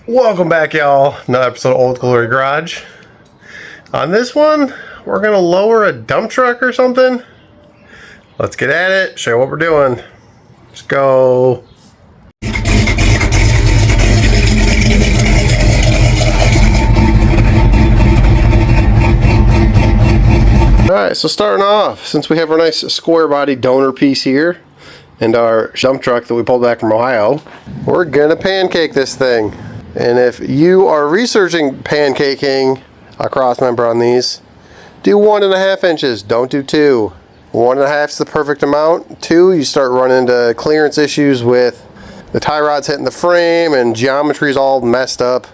Welcome back, y'all. Another episode of Old Glory Garage. On this one, we're gonna lower a dump truck or something. Let's get at it, show you what we're doing. Let's go. Alright, so starting off, since we have our nice square body donor piece here and our dump truck that we pulled back from Ohio, we're gonna pancake this thing. And if you are researching pancaking a crossmember on these, do 1.5 inches, don't do 2. 1.5 is the perfect amount. 2, you start running into clearance issues with the tie rods hitting the frame and geometry's all messed up.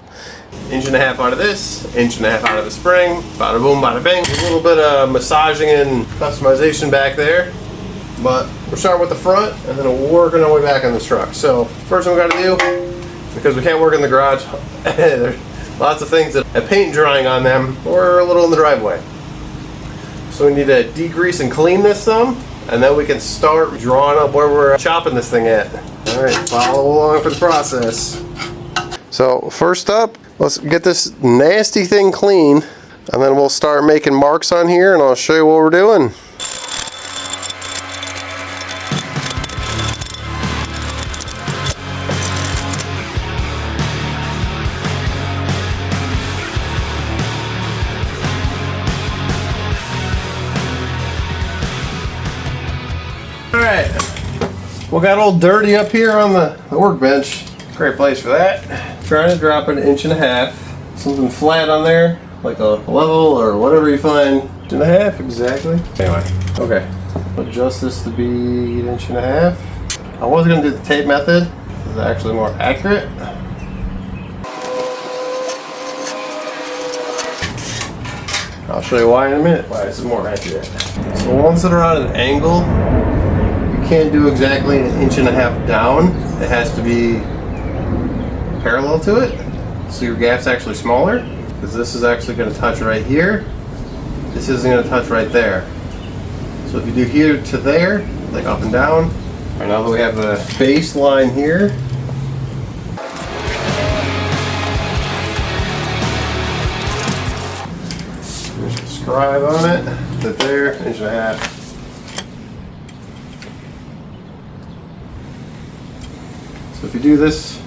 1.5 inches out of this, 1.5 inches out of the spring, bada boom, bada bing. A little bit of massaging and customization back there, but we're starting with the front and then we're working our way back on this truck. So first thing we got to do, because we can't work in the garage, there's lots of things that have paint drying on them or a little in the driveway. So we need to degrease and clean this some, and then we can start drawing up where we're chopping this thing at. All right, follow along for the process. So first up, let's get this nasty thing clean, and then we'll start making marks on here and I'll show you what we're doing. Alright, we got all dirty up here on the workbench. Great place for that. Trying to drop it 1.5 inches. Something flat on there, like a level or whatever you find. 1.5 inches, exactly. Anyway, okay. Adjust this to be 1.5 inches. I was going to do the tape method. This is actually more accurate. I'll show you why in a minute, why this is more accurate. So the ones that are on an angle, you can't do exactly 1.5 inches down. It has to be parallel to it, so your gap's actually smaller, because this is actually going to touch right here. This isn't going to touch right there. So if you do here to there, like up and down, and now that we have the baseline here, there's a scribe on it, that there, 1.5 inches. So if you do this,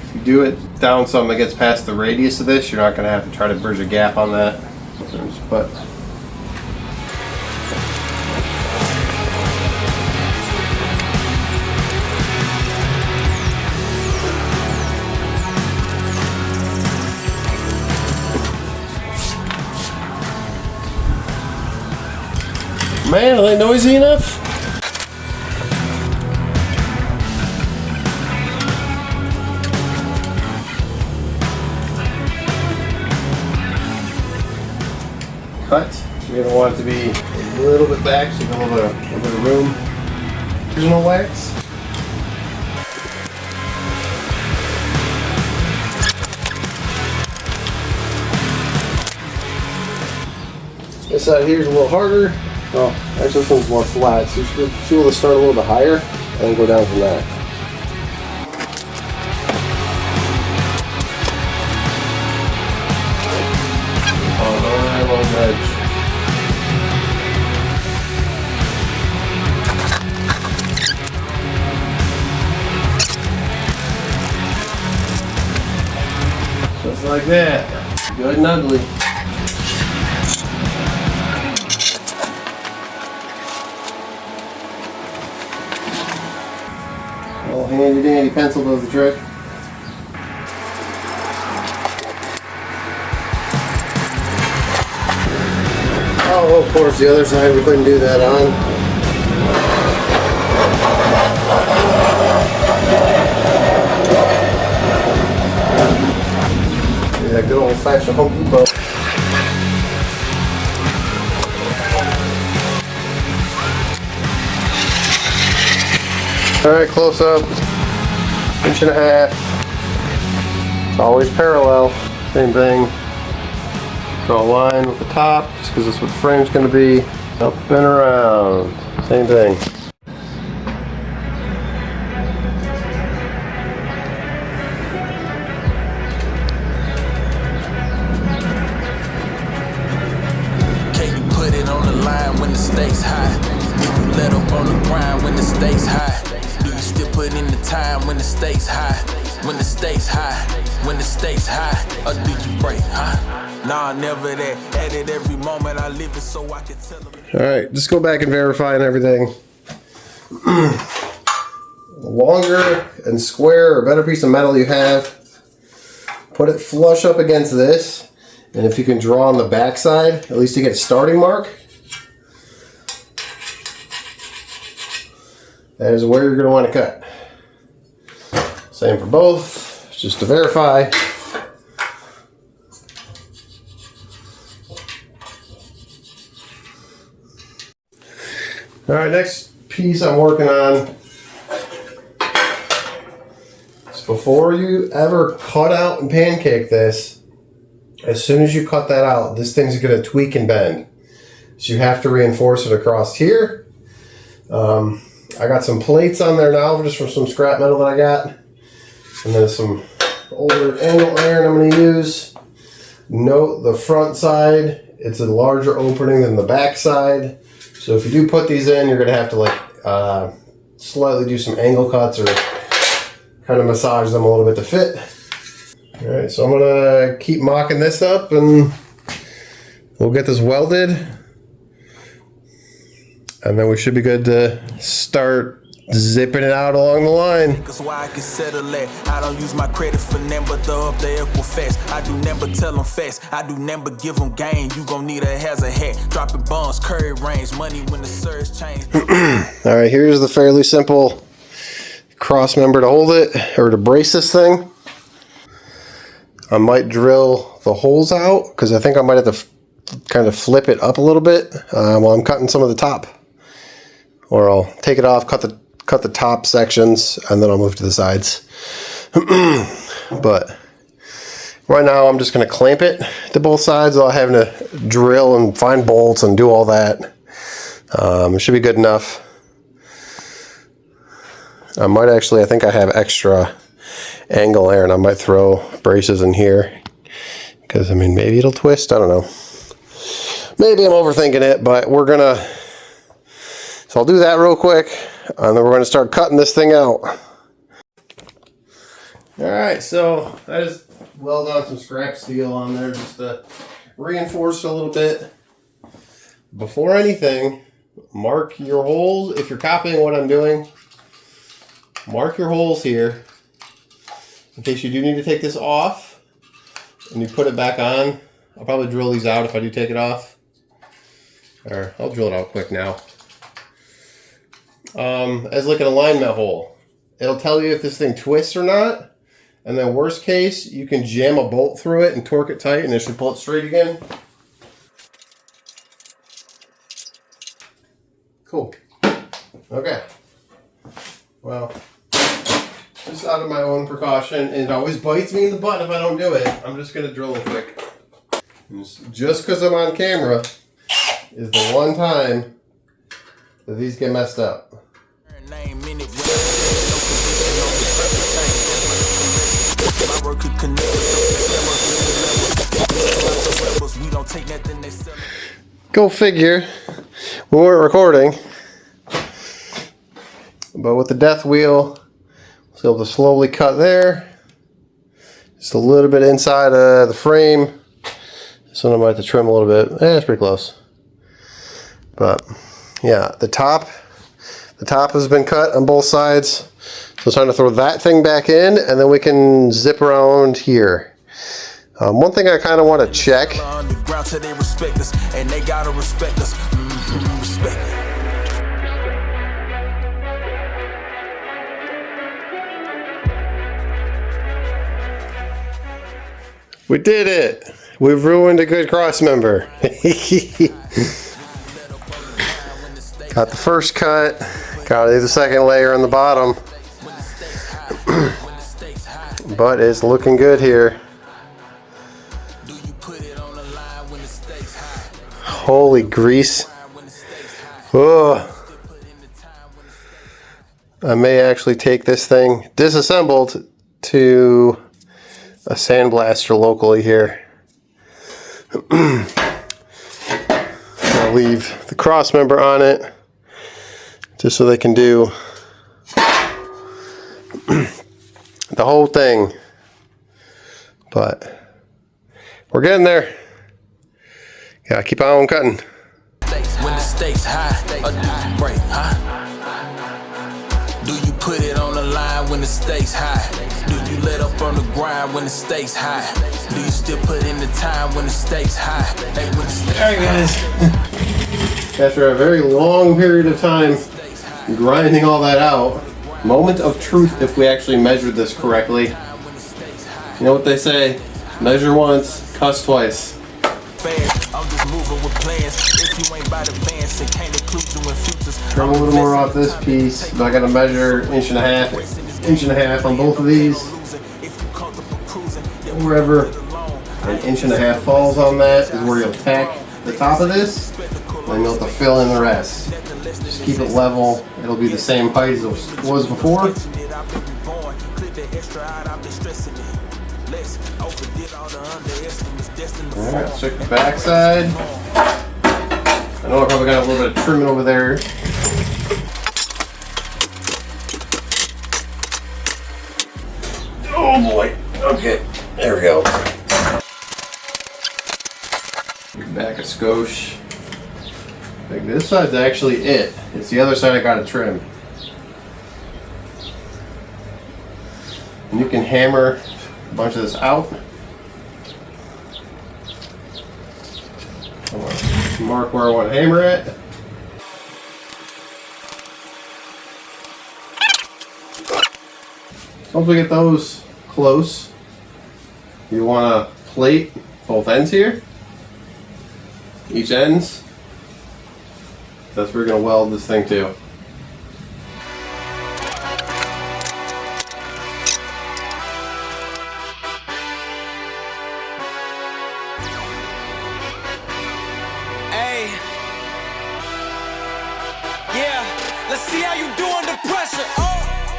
if you do it down some that gets past the radius of this, you're not going to have to try to bridge a gap on that. So just put man, are they noisy enough? Cut. You're going to want it to be a little bit back so you can have a little bit of room. Original wax. This side here is a little harder. Oh, actually this one's more flat, so you should be able to start a little bit higher and then go down from there. Edge. Just like that. Good and ugly. Little handy dandy pencil does the trick. Oh, of course, the other side we couldn't do that on. Yeah, good old fashioned Home Depot. Alright, close up. 1.5 inches. It's always parallel. Same thing. Draw a line with the top, just because that's what the frame's going to be. Up and around. Same thing. time when the stakes high, when the stakes high, when the stakes high, or do you break, huh? Nah, never that. Edit every moment I live it so I can tell them. Alright, just go back and verify and everything. The longer and square or better piece of metal you have, put it flush up against this, and if you can draw on the back side, at least to get a starting mark, that is where you're going to want to cut. Same for both, just to verify. Alright, next piece I'm working on. So before you ever cut out and pancake this, as soon as you cut that out, this thing's going to tweak and bend. So you have to reinforce it across here. I got some plates on there now, just from some scrap metal that I got. And then some older angle iron I'm going to use. Note the front side, it's a larger opening than the back side. So if you do put these in, you're going to have to like slightly do some angle cuts or kind of massage them a little bit to fit. Alright, so I'm going to keep mocking this up and we'll get this welded. And then we should be good to start zipping it out along the line. Why I can settle it. I don't use my credit for them, but the up the equal fast. I do never tell them fast. I do never give them game. You gon' need a hazard hat. Dropping bombs, curry range, money when the surge change. Alright, here's the fairly simple cross member to hold it, or to brace this thing. I might drill the holes out, because I think I might have to kind of flip it up a little bit while I'm cutting some of the top. Or I'll take it off, cut the top sections, and then I'll move to the sides. But right now I'm just going to clamp it to both sides without having to drill and find bolts and do all that. It should be good enough. I might actually, I think I have extra angle iron. I might throw braces in here. Because, I mean, maybe it'll twist. I don't know. Maybe I'm overthinking it, but we're going to... So I'll do that real quick, and then we're going to start cutting this thing out. Alright, so I just welded on some scrap steel on there just to reinforce it a little bit. Before anything, mark your holes. If you're copying what I'm doing, mark your holes here in case you do need to take this off and you put it back on. I'll probably drill these out if I do take it off. Or I'll drill it out quick now. As like an alignment hole. It'll tell you if this thing twists or not. And then worst case, you can jam a bolt through it and torque it tight and it should pull it straight again. Cool. Okay. Well, just out of my own precaution, and it always bites me in the butt if I don't do it, I'm just going to drill it quick. Just because I'm on camera is the one time that these get messed up. Go figure. We weren't recording, but with the death wheel, I was able to slowly cut there. Just a little bit inside of the frame. This one I might have to trim a little bit. It's pretty close. But yeah, the top has been cut on both sides. So it's time to throw that thing back in, and then we can zip around here. One thing I kind of want to check. We did it! We've ruined a good cross member. Got the first cut. Got to do the second layer on the bottom. But it's looking good here. Holy grease. Oh. I may actually take this thing disassembled to a sandblaster locally here. I'll leave the cross member on it just so they can do the whole thing. But we're getting there. Gotta keep on cutting. When the stakes high, or do you break, huh? Do you put it on the line when the stakes high? Do you let up on the grind when the stakes high? Do you still put in the time when the stakes high? Hey, when the stakes Alright guys, after a very long period of time grinding all that out, moment of truth if we actually measured this correctly. You know what they say, measure once, cuss twice. I'm just moving with plans. If you ain't by the bands and can't include you in futures. Trim a little more off this piece, but I gotta measure inch and a half on both of these. Wherever an inch and a half falls on that is where you'll tack the top of this, and you'll have to fill in the rest. Just keep it level. It'll be the same height as it was before. Alright, let's check the back side. I know I probably got a little bit of trimming over there. Oh boy. Okay, there we go. Back a skosh. Like this side's actually it. It's the other side I gotta trim. And you can hammer a bunch of this out. I'm gonna mark where I want to hammer it. Once we get those close, you want to plate both ends here, each ends. That's where we're going to weld this thing to.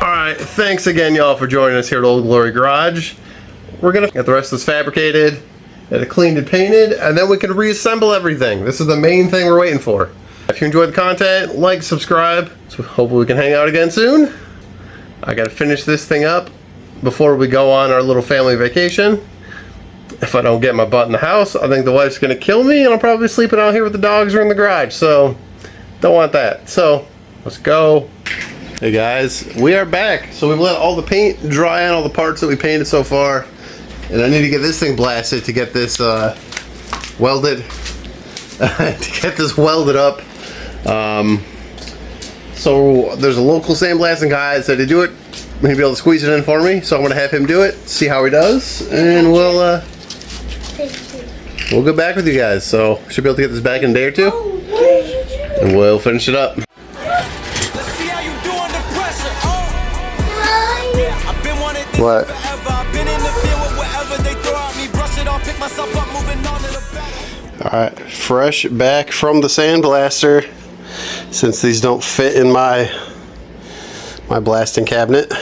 Alright, thanks again y'all for joining us here at Old Glory Garage. We're gonna get the rest of this fabricated, get it cleaned and painted, and then we can reassemble everything. This is the main thing we're waiting for. If you enjoyed the content, like, subscribe. So hopefully we can hang out again soon. I gotta finish this thing up before we go on our little family vacation. If I don't get my butt in the house, I think the wife's gonna kill me and I'll probably be sleeping out here with the dogs or in the garage. So, don't want that. So, let's go. Hey guys, we are back. So we've let all the paint dry on all the parts that we painted so far. And I need to get this thing blasted to get this welded. To get this welded up. So there's a local sandblasting guy that said to do it. He'd be able to squeeze it in for me. So I'm going to have him do it, see how he does. And we'll get back with you guys. So should be able to get this back in a day or two. And we'll finish it up. What? Alright, fresh back from the sandblaster, since these don't fit in my blasting cabinet.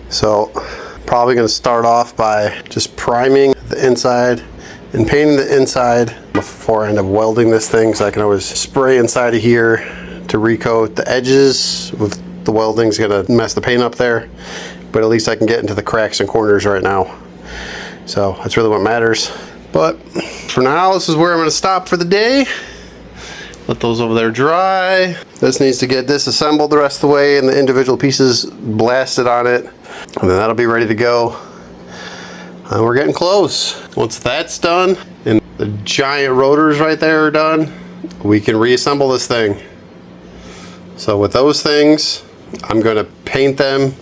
So probably going to start off by just priming the inside and painting the inside before I end up welding this thing, so I can always spray inside of here to recoat the edges. With the welding's going to mess the paint up there. But at least I can get into the cracks and corners right now. So that's really what matters. But for now, this is where I'm going to stop for the day. Let those over there dry. This needs to get disassembled the rest of the way and the individual pieces blasted on it. And then that'll be ready to go. And we're getting close. Once that's done and the giant rotors right there are done, we can reassemble this thing. So with those things, I'm going to paint them.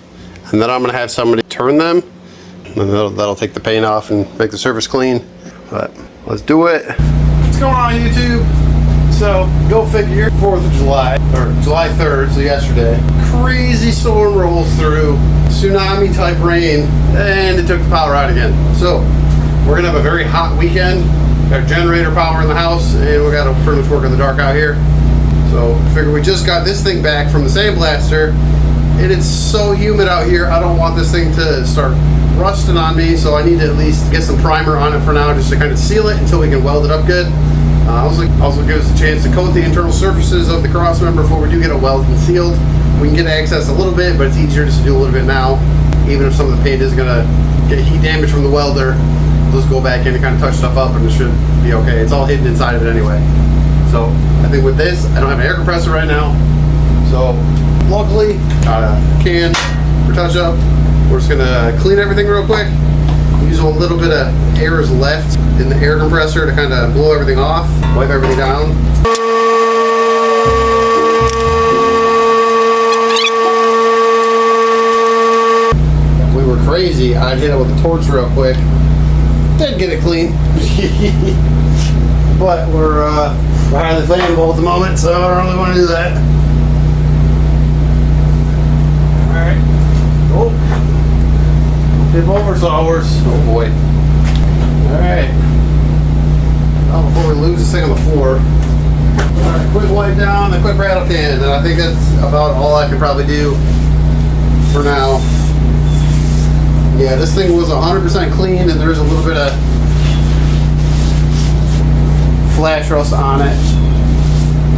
And then I'm going to have somebody turn them, and that'll take the paint off and make the surface clean. But let's do it. What's going on YouTube? So go figure, 4th of July, or July 3rd, so yesterday. Crazy storm rolls through, tsunami type rain, and it took the power out again. So we're going to have a very hot weekend. Got generator power in the house, and we got to pretty much work in the dark out here. So figure we just got this thing back from the sandblaster. And it's so humid out here, I don't want this thing to start rusting on me, so I need to at least get some primer on it for now just to kind of seal it until we can weld it up good. Also gives us a chance to coat the internal surfaces of the Crossmember before we do get it welded and sealed. We can get access a little bit, but it's easier just to do a little bit now. Even if some of the paint is gonna get heat damage from the welder, we'll just go back in and kind of touch stuff up and it should be okay. It's all hidden inside of it anyway. So I think with this, I don't have an air compressor right now. So luckily, can for touch up. We're just gonna clean everything real quick. Use a little bit of air is left in the air compressor to kind of blow everything off, wipe everything down. If we were crazy, I'd hit it with a torch real quick. Did get it clean. But we're highly flammable at the moment, so I don't really want to do that. Alright. Oh. Tip over sawers. Oh boy. Alright. Well, before we lose this thing on the floor. Alright, quick wipe down, a quick rattle can, and I think that's about all I can probably do for now. Yeah, this thing was 100% clean, and there's a little bit of flash rust on it.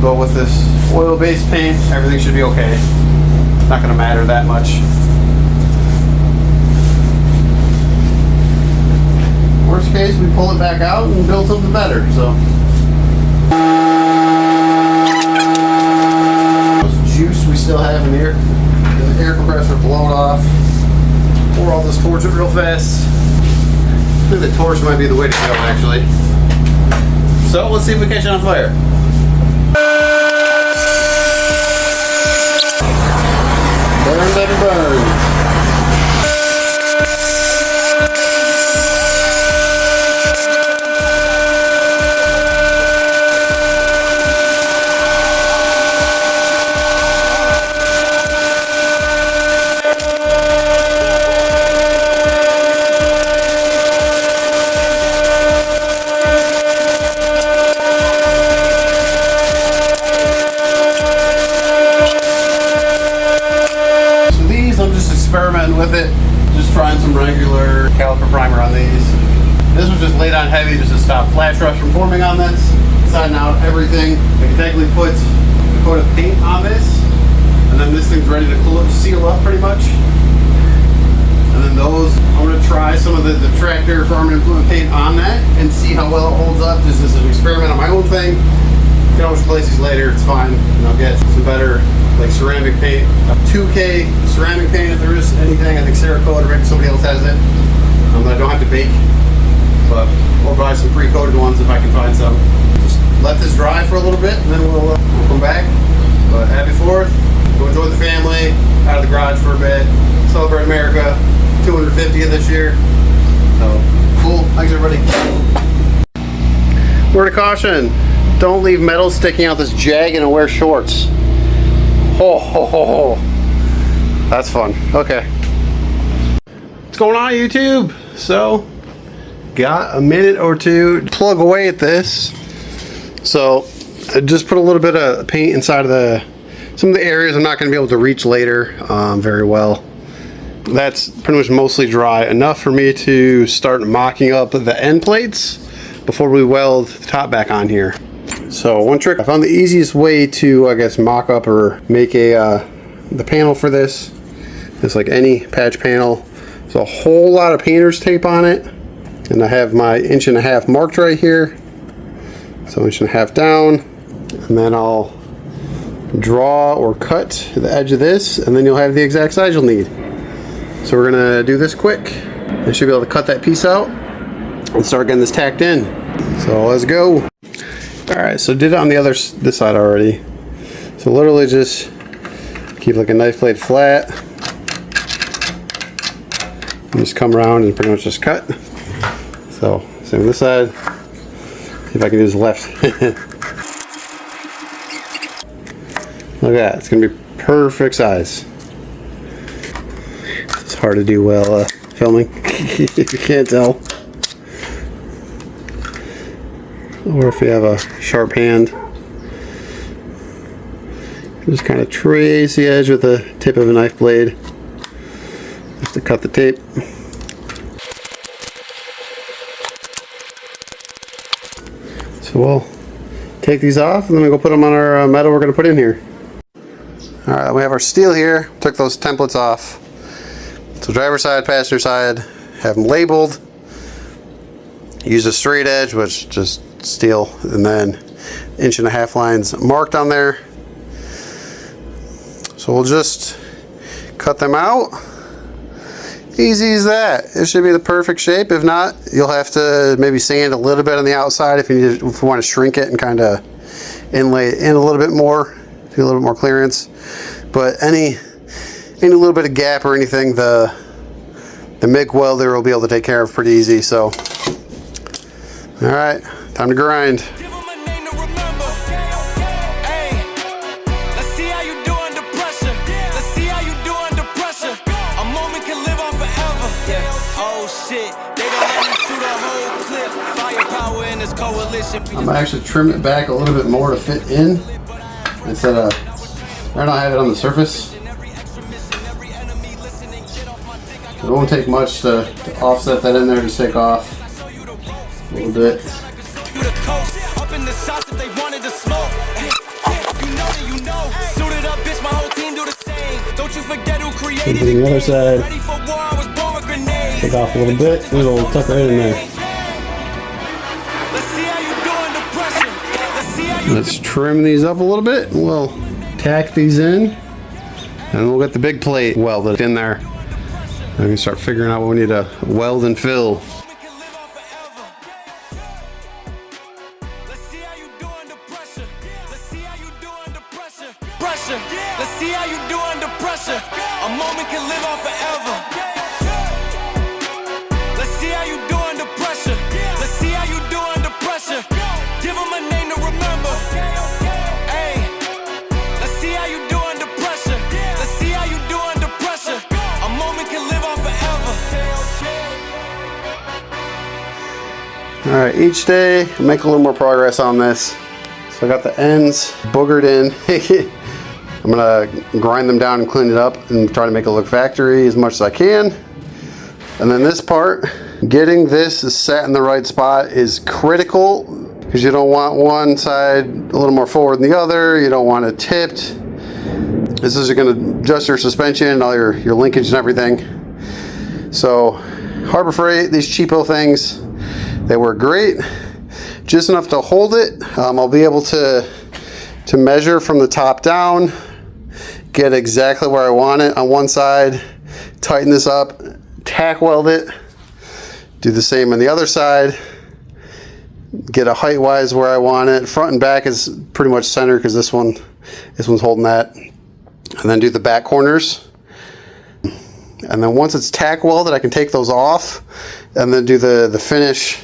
But with this oil-based paint, everything should be okay. It's not going to matter that much. Worst case, we pull it back out and build something better. So, this juice we still have in here, the air compressor blown off. Pour all this towards it real fast. I think the torch might be the way to go, actually. So let's see if we catch it on fire. Burn, baby, burn. Experimenting with it, just trying some regular caliper primer on these. This was just laid on heavy just to stop flash rust from forming on this. Deciding out everything. We can technically put a coat of paint on this, and then this thing's ready to seal up pretty much. And then those, I'm going to try some of the tractor farm implement paint on that and see how well it holds up. This is an experiment on my own thing. You can always replace these later, it's fine. And I'll get some better like ceramic paint, 2K ceramic paint if there is anything. I think Cerakote or maybe somebody else has it. I don't have to bake, but we'll buy some pre-coated ones if I can find some. Just let this dry for a little bit and then we'll come back. But happy 4th, go enjoy the family, out of the garage for a bit, celebrate America, 250th this year. So cool, thanks everybody. Word of caution, don't leave metal sticking out this jagged and wear shorts. Ho ho ho ho. That's fun. Okay. What's going on, YouTube? So, got a minute or two to plug away at this. So, I just put a little bit of paint inside of some of the areas I'm not going to be able to reach later very well. That's pretty much mostly dry. Enough for me to start mocking up the end plates before we weld the top back on here. So one trick, I found the easiest way to, I guess, mock up or make the panel for this. It's like any patch panel. There's a whole lot of painter's tape on it. And I have my 1.5 inch marked right here. So 1.5 inch down. And then I'll draw or cut the edge of this. And then you'll have the exact size you'll need. So we're going to do this quick. I should be able to cut that piece out and start getting this tacked in. So let's go. Alright, so did it on this side already. So literally just keep like a knife blade flat. And just come around and pretty much just cut. So, same with this side. See if I can do this left. Look at that, it's going to be perfect size. It's hard to do while filming, if you can't tell. Or if you have a sharp hand, just kind of trace the edge with the tip of a knife blade just to cut the tape. So we'll take these off and then we'll go put them on our metal we're going to put in here. All right, we have our steel here. Took those templates off. So driver side, passenger side, have them labeled. Use a straight edge, which just steel, and then 1.5 inch lines marked on there. So we'll just cut them out. Easy as that. It should be the perfect shape. If not, you'll have to maybe sand a little bit on the outside if you want to shrink it and kind of inlay it in a little bit more, do a little bit more clearance. But any little bit of gap or anything, the MIG welder will be able to take care of pretty easy. So, all right, time to grind. I'm gonna actually trim it back a little bit more to fit in instead of right now I have it on the surface. It won't take much to offset that in there. Just take off a little bit. Same thing on the other side. Take off a little bit. It'll tuck right in there. Let's trim these up a little bit. We'll tack these in, and we'll get the big plate welded in there. And we can start figuring out what we need to weld and fill. Let's see how you do under pressure. A moment can live on forever. Let's see how you do under pressure. Let's see how you do under pressure. Give them a name to remember. Hey, let's see how you do under pressure. Let's see how you do under pressure. A moment can live on forever. All right, each day make a little more progress on this. So I got the ends boogered in. I'm gonna grind them down and clean it up and try to make it look factory as much as I can. And then this part, getting this set in the right spot is critical because you don't want one side a little more forward than the other. You don't want it tipped. This is gonna adjust your suspension, all your linkage and everything. So Harbor Freight, these cheapo things, they work great. Just enough to hold it. I'll be able to measure from the top down, get exactly where I want it on one side, tighten this up, tack weld it, do the same on the other side, get a height wise where I want it. Front and back is pretty much center because this one's holding that. And then do the back corners. And then once it's tack welded, I can take those off and then do the finish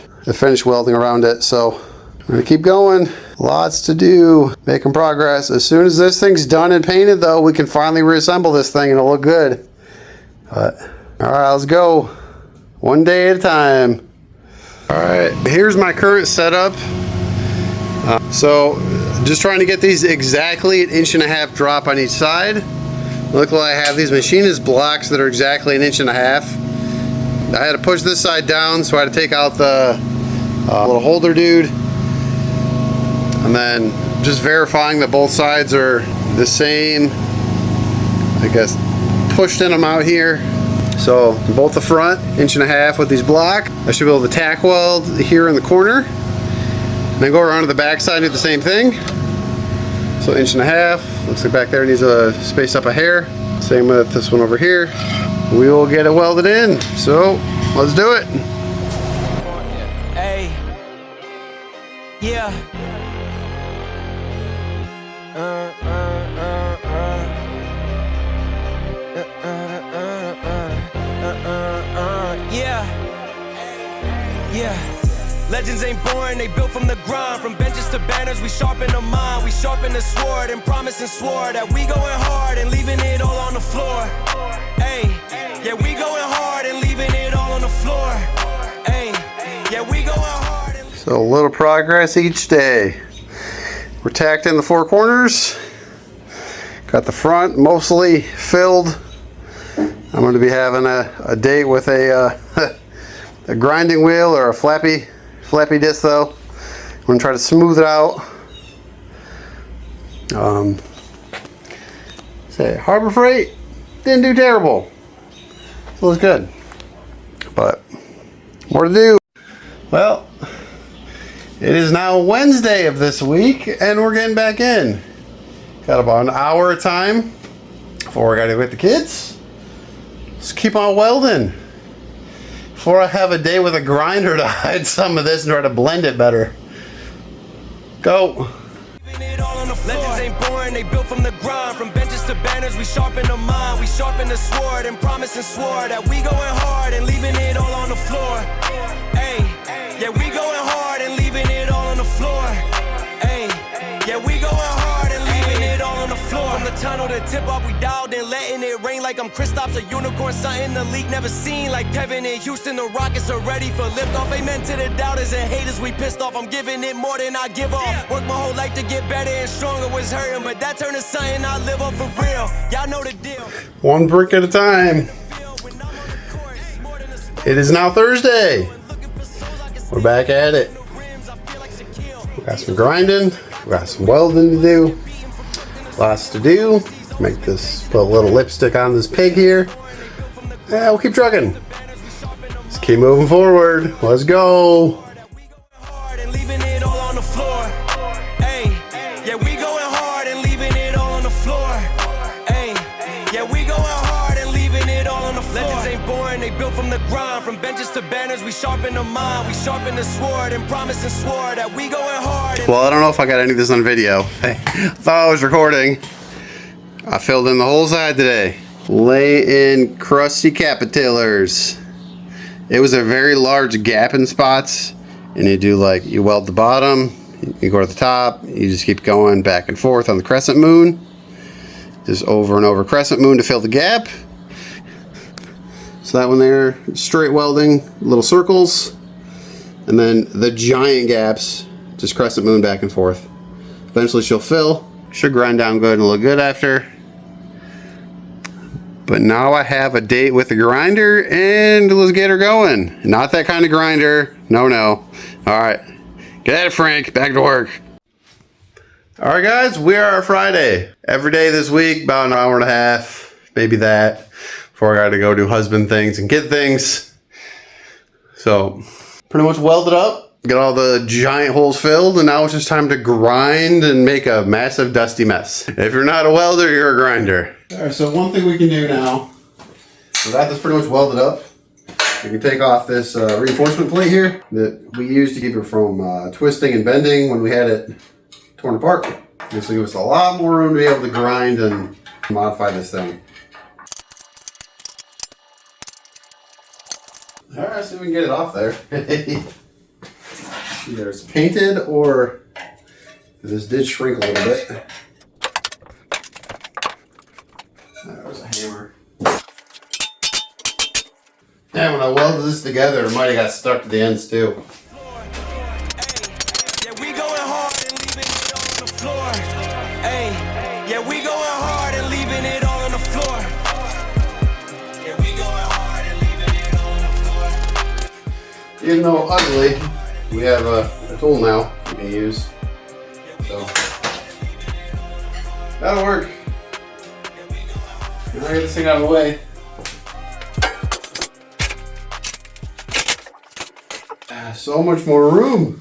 welding around it. So we're gonna keep going. Lots to do, making progress. As soon as this thing's done and painted though, we can finally reassemble this thing and it'll look good. But, all right, let's go. One day at a time. All right, here's my current setup. So just trying to get these exactly 1.5 inch drop on each side. Look what I have, these Machinist blocks that are exactly 1.5 inch. I had to push this side down, so I had to take out the little holder dude. And then just verifying that both sides are the same. I guess pushed in them out here. So both the front 1.5 inch with these blocks. I should be able to tack weld here in the corner. And then go around to the back side and do the same thing. So 1.5 inch. Looks like back there needs a space up a hair. Same with this one over here. We will get it welded in. So let's do it. Hey. Yeah. Yeah. Legends ain't born, they built from the grind. From benches to banners, we sharpen the mind. We sharpen the sword and promise and swore that we going hard and leaving it all on the floor. Hey, yeah, we going hard and leaving it all on the floor. Hey, yeah, we going hard. So a little progress each day. We're tacked in the 4 corners. Got the front mostly filled. I'm going to be having a date with a grinding wheel or a flappy disc though. I'm going to try to smooth it out. Say, Harbor Freight didn't do terrible. It was good. But more to do. Well, it is now Wednesday of this week, and we're getting back in. Got about an hour of time before I gotta go get the kids. Let's keep on welding before I have a day with a grinder to hide some of this and try to blend it better. Go. Legends ain't boring, they built from the grind. From benches to banners, we sharpen the mind. We sharpen the sword and promise and swore that we going hard and leaving it all on the floor. Hey, yeah, we going hard and leaving it all on the floor. Hey, yeah, we going hard and leaving it all on the floor. From the tunnel to tip off, we dialed in, letting it rain like I'm Kristaps, a unicorn, something the league never seen. Like Kevin in Houston, the Rockets are ready for liftoff. Amen to the doubters and haters, we pissed off. I'm giving it more than I give off. Work my whole life to get better and stronger, was hurting, but that turned to something I live on for real. Y'all know the deal. One brick at a time. It is now Thursday. We're back at it. We got some grinding. We got some welding to do. Lots to do. Make this, put a little lipstick on this pig here. Yeah, we'll keep trucking. Let's keep moving forward. Let's go. Legends ain't boring, they built from the grind. From benches to banners, we sharpen the mind. We sharpen the sword and promise and swore that we going hard. Well, I don't know if I got any of this on video. I thought I was recording. I filled in the whole side today. Lay in crusty capitillars. It was a very large gap in spots. And you do like, you weld the bottom, you go to the top, you just keep going back and forth on the crescent moon. Just over and over crescent moon to fill the gap. So that one there, straight welding, little circles, and then the giant gaps, just crescent moon back and forth. Eventually she'll fill, should grind down good and look good after. But now I have a date with the grinder and let's get her going. Not that kind of grinder, no. All right, get at it, Frank, back to work. All right guys, we are Friday. Every day this week, about an hour and a half, maybe that. Before I got to go do husband things and kid things. So, pretty much welded up, got all the giant holes filled, and now it's just time to grind and make a massive dusty mess. If you're not a welder, you're a grinder. All right, so one thing we can do now, so that is pretty much welded up. We can take off this reinforcement plate here that we used to keep it from twisting and bending when we had it torn apart. This will give us a lot more room to be able to grind and modify this thing. All right, see if we can get it off there. Either it's painted or this did shrink a little bit. That was a hammer. Yeah, when I welded this together, it might have got stuck to the ends too. Yeah, we going hard and leaving it all on the floor. Hey, yeah, we going hard and leaving it all on the floor. Yeah, we going hard and leaving it all on the floor. Even though ugly, we have a tool now we can use. So that'll work. Now get this thing out of the way. So much more room.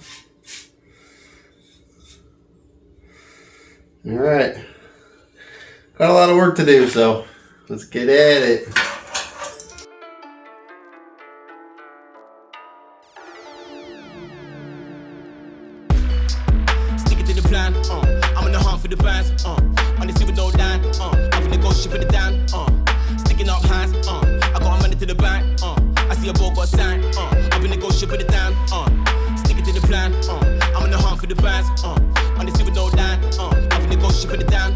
All right, got a lot of work to do, so let's get at it. Stick it to the plan, I'm in the hunt for the bands, on the silver no line, I'm gonna go ship it down, sticking up hands, I got money to the bank, I see a boat got sign, I'm gonna go ship it down, stick it to the plan, I'm in the hunt for the bands, on the silver no line, I'm gonna go ship it down,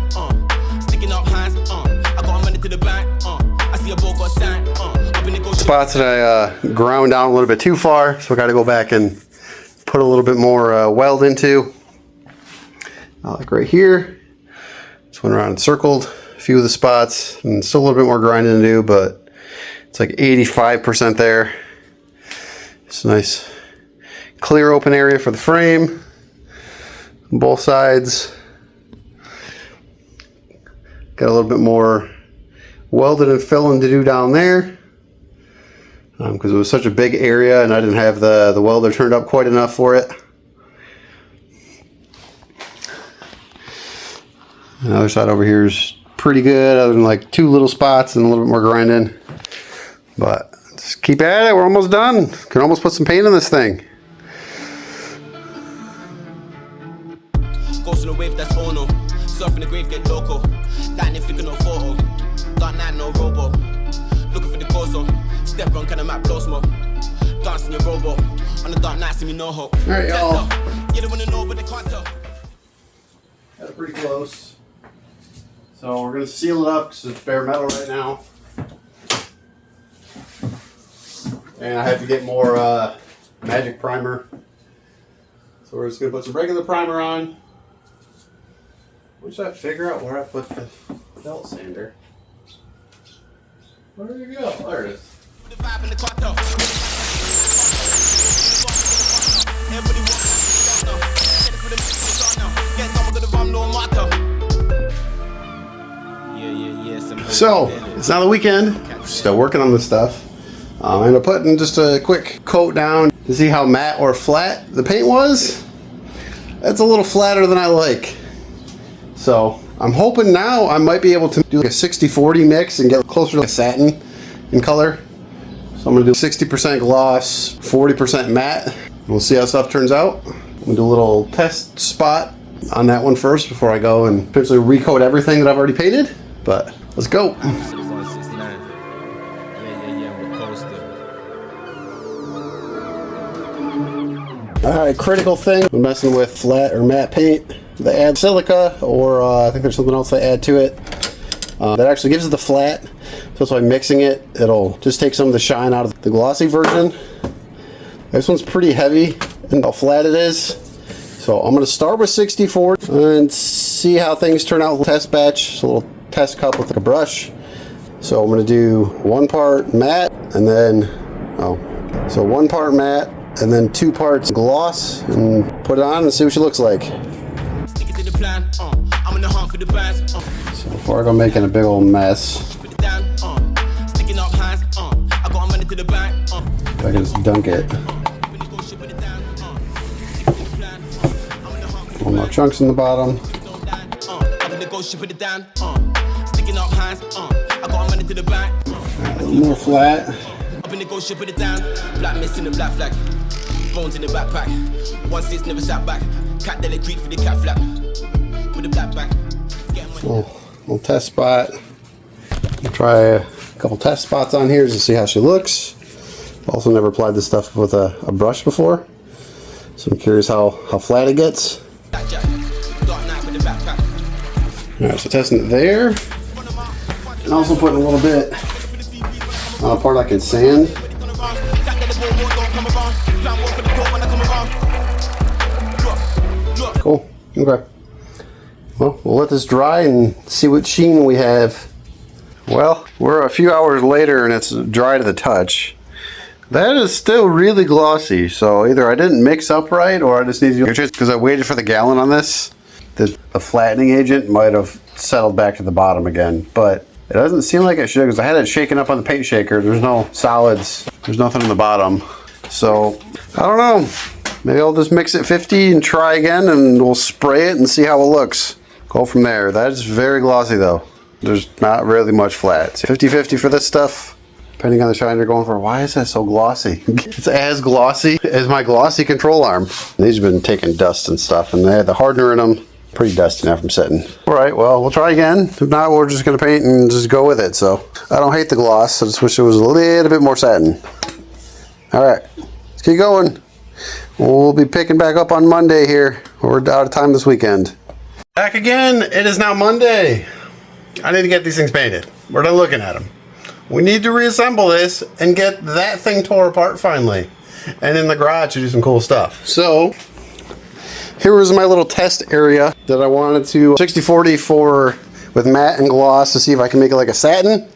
sticking up hands, I got money to the bank, I see a boat got sign, I'm gonna go Spots that I ground down a little bit too far, so I got to go back and put a little bit more weld into. Like right here, just went around and circled a few of the spots, and still a little bit more grinding to do, but it's like 85% there. It's a nice clear open area for the frame on both sides. Got a little bit more welding and filling to do down there. Because it was such a big area and I didn't have the welder turned up quite enough for it. The other side over here is pretty good, other than like 2 little spots and a little bit more grinding. But just keep at it, we're almost done. Can almost put some paint on this thing. Ghost in the wave, that's all no. Surf in the grave, get loco. Lightning flicker, no photo. Dark night, no robo. Looking for the corso. Step on, kind of map, blow smoke. Dancing your robo. On the dark night, see me no hope. Alright, y'all. You don't want to know, but they can't tell. Got it pretty close. So we're going to seal it up because it's bare metal right now. And I have to get more magic primer. So we're just going to put some regular primer on. Wish I figure out where I put the belt sander. Where did it go? There it is. So, it's now the weekend. Still working on this stuff. I'm going to put in just a quick coat down to see how matte or flat the paint was. That's a little flatter than I like. So, I'm hoping now I might be able to do like a 60-40 mix and get closer to like satin in color. So I'm going to do 60% gloss, 40% matte. We'll see how stuff turns out. We'll do a little test spot on that one first before I go and potentially recoat everything that I've already painted. But let's go. Alright, critical thing when messing with flat or matte paint. They add silica, or I think there's something else they add to it that actually gives it the flat. So that's why mixing it, it'll just take some of the shine out of the glossy version. This one's pretty heavy and how flat it is. So I'm going to start with 64 and see how things turn out. Test batch, just a little test cup with a brush. So I'm going to do 1 part matte and then, so 1 part matte and then 2 parts gloss and put it on and see what she looks like. So before I go making a big old mess, if I can just dunk it. One more chunks in the bottom. A little more flat. Black mist in the black flag. Bones in the backpack. 1-6 never sat back. Cat deli creep for the cat flap. With the black back. Little test spot. I'll try a couple test spots on here just to see how she looks. Also never applied this stuff with a brush before. So I'm curious how flat it gets. Alright, so testing it there. And also putting a little bit on a part I can sand. Cool. Okay. Well, we'll let this dry and see what sheen we have. Well, we're a few hours later and it's dry to the touch. That is still really glossy, so either I didn't mix up right or I just need to, because I waited for the gallon on this. The flattening agent might have settled back to the bottom again, but it doesn't seem like it should, because I had it shaken up on the paint shaker. There's no solids. There's nothing in the bottom. So, I don't know. Maybe I'll just mix it 50 and try again, and we'll spray it and see how it looks. Go from there. That is very glossy though. There's not really much flat. 50-50 for this stuff. Depending on the shine you're going for. Why is that so glossy? It's as glossy as my glossy control arm. These have been taking dust and stuff, and they had the hardener in them. Pretty dusty now from sitting. Alright, well, we'll try again. If not, we're just going to paint and just go with it. So, I don't hate the gloss. I just wish it was a little bit more satin. Alright, let's keep going. We'll be picking back up on Monday here. We're out of time this weekend. Back again. It is now Monday. I need to get these things painted. We're done looking at them. We need to reassemble this and get that thing tore apart finally. And in the garage to do some cool stuff. So, here was my little test area that I wanted to 60-40 for with matte and gloss to see if I can make it like a satin.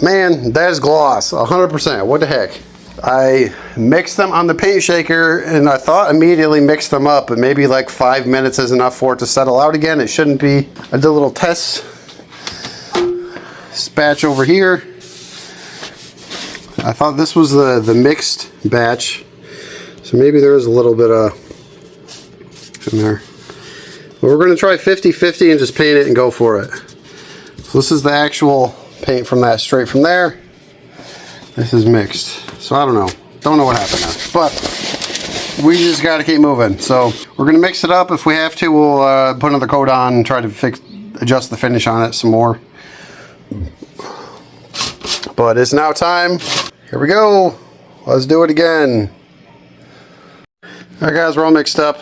Man, that is gloss, 100%. What the heck? I mixed them on the paint shaker, and I thought immediately mixed them up, but maybe like 5 minutes is enough for it to settle out again. It shouldn't be. I did a little test batch over here. I thought this was the mixed batch, so maybe there is a little bit in there. But we're going to try 50-50 and just paint it and go for it. So this is the actual paint from that, straight from there. This is mixed. So I don't know what happened there, but we just got to keep moving. So we're going to mix it up. If we have to, we'll put another coat on and try to adjust the finish on it some more. But it's now time. Here we go. Let's do it again. Alright guys, we're all mixed up.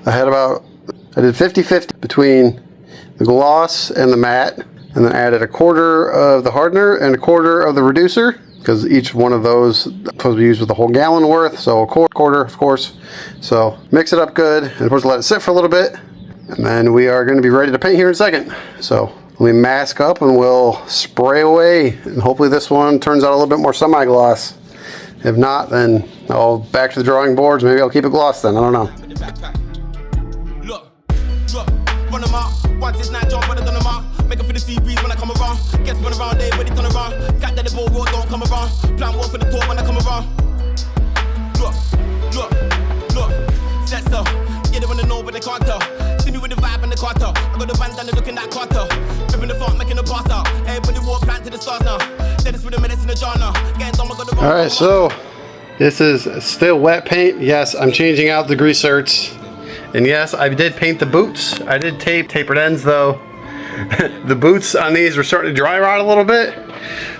I did 50-50 between the gloss and the matte, and then added 1/4 of the hardener and 1/4 of the reducer, because each one of those is supposed to be used with a whole gallon worth, so 1/4 of course. So mix it up good, and of course let it sit for a little bit, and then we are going to be ready to paint here in a second. So let me mask up and we'll spray away, and hopefully this one turns out a little bit more semi-gloss. If not, then I'll back to the drawing boards. Maybe I'll keep it gloss then, I don't know. Look, run them out. Once it's not John, but I done them out. Make it for the sea breeze when I come around. Guess run around, they ready turn around. Cat that the ball road don't come around. Plan one for the tour when I come around. Look, set so. Yeah, they wanna know, but they can't tell. See me with the vibe and the quarter. I got the band down, they looking at quarter. Ripping the front, making the pass out. Everybody walk plant to the stars now. Then it's with the minutes in the jar now. Getting done, I got the wrong. Alright, so this is still wet paint. Yes, I'm changing out the grease zerks. And yes, I did paint the boots. I did tapered ends though. The boots on these were starting to dry rot a little bit.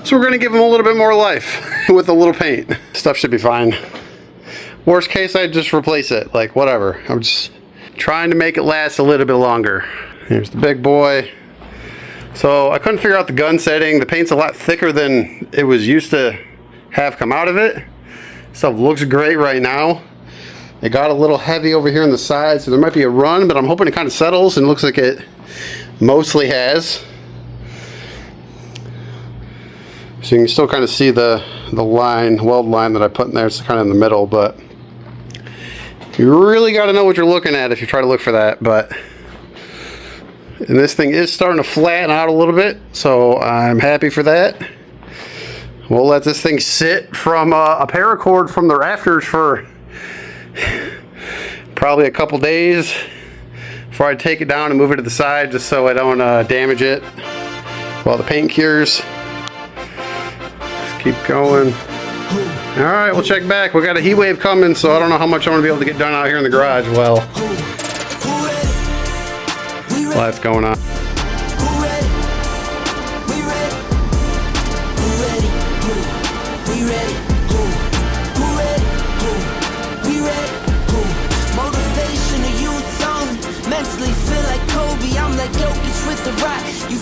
So we're gonna give them a little bit more life with a little paint. Stuff should be fine. Worst case, I'd just replace it, like whatever. I'm just trying to make it last a little bit longer. Here's the big boy. So I couldn't figure out the gun setting. The paint's a lot thicker than it was used to have come out of it. Stuff looks great right now. It got a little heavy over here on the side, so there might be a run, but I'm hoping it kind of settles, and looks like it mostly has. So you can still kind of see the line, weld line that I put in there. It's kind of in the middle, but you really got to know what you're looking at if you try to look for that. And this thing is starting to flatten out a little bit, so I'm happy for that. We'll let this thing sit from a paracord from the rafters for probably a couple days before I take it down and move it to the side, just so I don't damage it while the paint cures. Let's keep going. Alright, we'll check back. We got a heat wave coming, so I don't know how much I'm going to be able to get done out here in the garage. Well, that's going on. Mentally feel like Kobe, I'm like Jokic with the rock. You